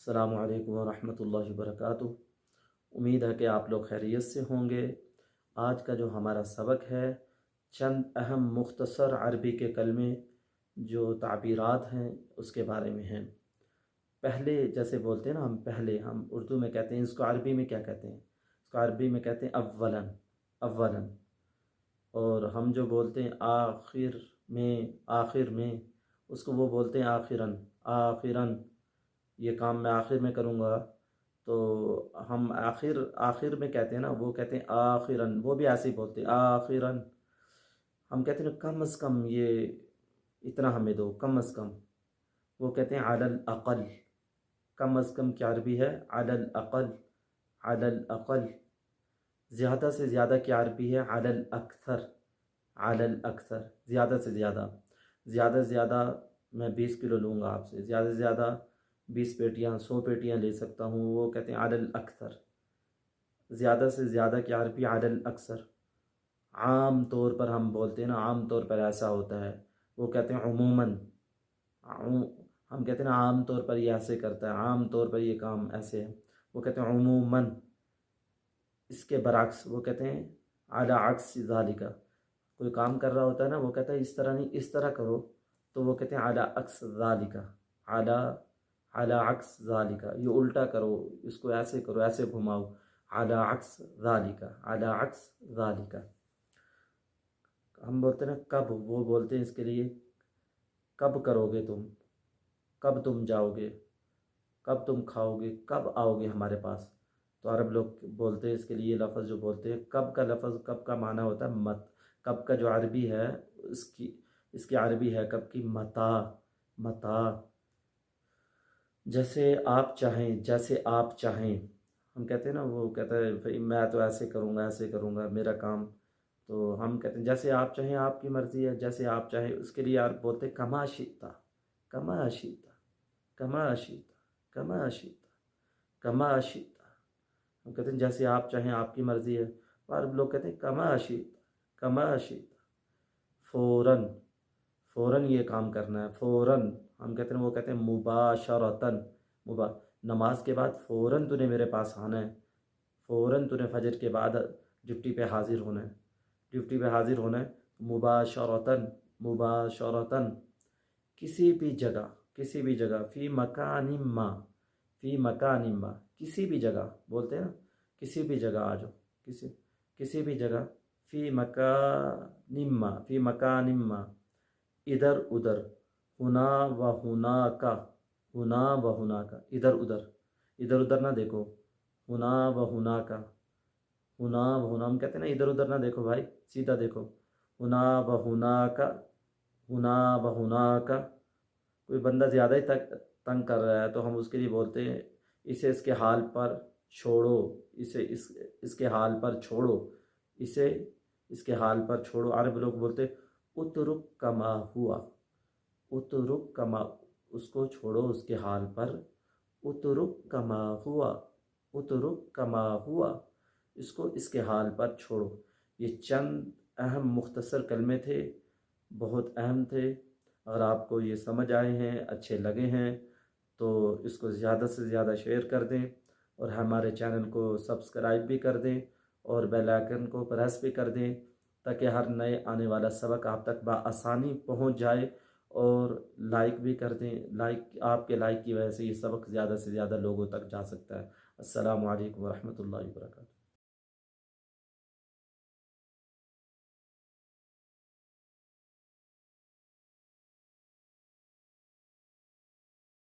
السلام علیکم ورحمۃ اللہ وبرکاتہ۔ امید ہے کہ آپ لوگ خیریت سے ہوں گے۔ آج کا جو ہمارا سبق ہے چند اہم مختصر عربی کے کلمے جو تعبیرات ہیں اس کے بارے میں ہیں۔ پہلے جیسے بولتے ہیں نا ہم اردو میں کہتے ہیں، اس کو عربی میں کیا کہتے ہیں؟ اس کو عربی میں کہتے ہیں اولاً۔ اور ہم جو بولتے ہیں آخر میں اس کو وہ بولتے ہیں آخراً۔ یہ کام میں آخر میں کروں گا تو ہم آخر میں کہتے ہیں نا، وہ کہتے ہیں آخراً، وہ بھی ایسے ہی بولتے ہیں آخراً۔ ہم کہتے ہیں نا کم از کم یہ اتنا ہمیں دو، کم از کم، وہ کہتے ہیں علی الاقل۔ کم از کم کی عربی ہے علی الاقل، علی الاقل۔ زیادہ سے زیادہ کی عربی ہے علی الاکثر، علی الاکثر، زیادہ سے زیادہ۔ زیادہ سے زیادہ میں 20 کلو لوں گا آپ سے، زیادہ سے زیادہ 20 پیٹیاں 100 پیٹیاں لے سکتا ہوں، وہ کہتے ہیں علی الاکثر۔ زیادہ سے زیادہ کی عربی علی الاکثر۔ عام طور پر ہم بولتے ہیں نا، عام طور پر ایسا ہوتا ہے، وہ کہتے ہیں عموماً۔ ہم کہتے ہیں نا عام طور پر یہ ایسے کرتا ہے، عام طور پر یہ کام ایسے ہے، وہ کہتے ہیں عموماً۔ اس کے برعکس وہ کہتے ہیں علی عکس ذالک۔ کوئی کام کر رہا ہوتا ہے نا، وہ کہتا ہے اس طرح نہیں، اس طرح کرو، تو وہ کہتے ہیں علی عکس ذالک، علی عکس ذالک، یہ الٹا کرو، اس کو ایسے کرو، ایسے گھماؤ، علی عکس ذالک، علی عکس ذالک۔ ہم بولتے ہیں نا کب، وہ بولتے ہیں اس کے لیے کب کرو گے تم، کب تم جاؤ گے، کب تم کھاؤ گے، کب آؤ گے ہمارے پاس۔ تو عرب لوگ بولتے ہیں اس کے لیے لفظ جو بولتے ہیں، کب کا لفظ، کب کا معنی ہوتا ہے مت۔ کب کا جو عربی ہے اس کی عربی ہے کب کی متا۔ جیسے آپ چاہیں، ہم کہتے ہیں نا، وہ کہتا ہے میں تو ایسے کروں گا میرا کام، تو ہم کہتے ہیں جیسے آپ چاہیں، آپ کی مرضی ہے، جیسے آپ چاہیں۔ اس کے لیے آپ بولتے ہیں کما شئت، ہم کہتے ہیں جیسے آپ چاہیں، آپ کی مرضی ہے، اور لوگ کہتے ہیں کما شئت، فوراً یہ کام کرنا ہے، فوراً۔ ہم کہتے ہیں وہ کہتے ہیں مباشرتاً، نماز کے بعد فوراً تو نے میرے پاس آنا ہے، فوراً تو نے فجر کے بعد ڈیوٹی پہ حاضر ہونا ہے، مباشرتاً۔ کسی بھی جگہ، فی مکان ما، کسی بھی جگہ، بولتے ہیں نا کسی بھی جگہ آ جاؤ، کسی بھی جگہ، فی مکان ما، ادھر ادھر، ہنا و ہناک، ادھر ادھر نہ دیکھو، ہنا و ہناک، ہم کہتے ہیں نا ادھر ادھر نہ دیکھو بھائی، سیدھا دیکھو، ہنا و ہناک۔ کوئی بندہ زیادہ ہی تنگ کر رہا ہے تو ہم اس کے لیے بولتے ہیں اسے اس کے حال پر چھوڑو، اسے اس کے حال پر چھوڑو، اسے اس کے حال پر چھوڑو۔ عرب لوگ بولتے اترک کما ہوا، اس کو چھوڑو اس کے حال پر، اترک کما ہوا، اس کو اس کے حال پر چھوڑو۔ یہ چند اہم مختصر کلمے تھے، بہت اہم تھے۔ اگر آپ کو یہ سمجھ آئے ہیں، اچھے لگے ہیں، تو اس کو زیادہ سے زیادہ شیئر کر دیں، اور ہمارے چینل کو سبسکرائب بھی کر دیں، اور بیل آئیکن کو پریس بھی کر دیں، تاکہ ہر نئے آنے والا سبق آپ تک بآسانی پہنچ جائے۔ اور لائک بھی کر دیں، آپ کے لائک کی وجہ سے یہ سبق زیادہ سے زیادہ لوگوں تک جا سکتا ہے۔ السلام علیکم ورحمۃ اللہ وبرکاتہ۔